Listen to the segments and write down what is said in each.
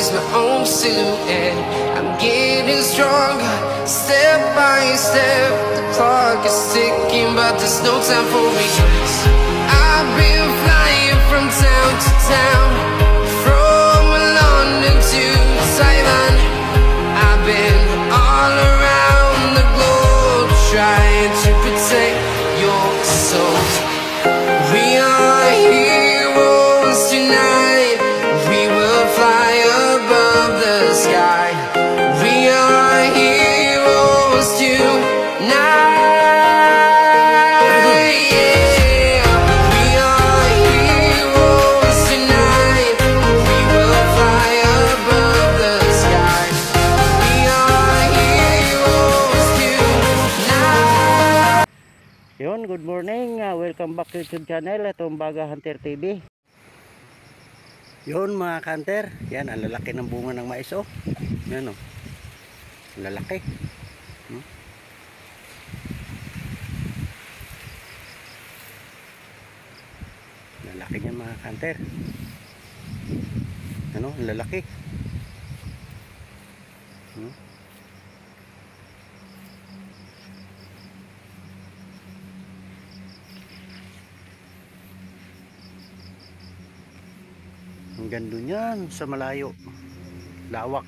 lose my own silhouette. I'm getting stronger, step by step. The clock is ticking, but there's no time for regrets. I've been flying from town to town, from London to Thailand. I've been all around the globe, trying to protect your soul. We are heroes tonight. We will fly above the sky. We are heroes tonight. Yeah. We are heroes tonight. We will fly above the sky. We are heroes tonight. Yun, good morning. Welcome back to YouTube channel. Itong Baga Hunter TV. Yun mga hunter. Yan, ang lalaki ng bunga ng mais oh. Yan oh. Ang lalaki. Lalaki niya mga hunter. Ano, ang lalaki. Ang ganda niyan sa malayo. Lawak.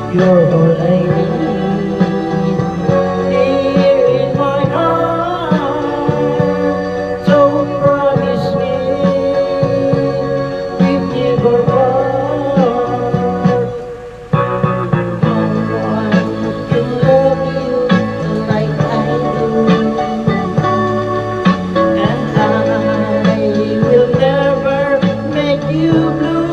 You're all I need here in my heart. So promise me we'll never part. No one can love you like I do, and I will never make you blue.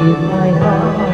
In my heart.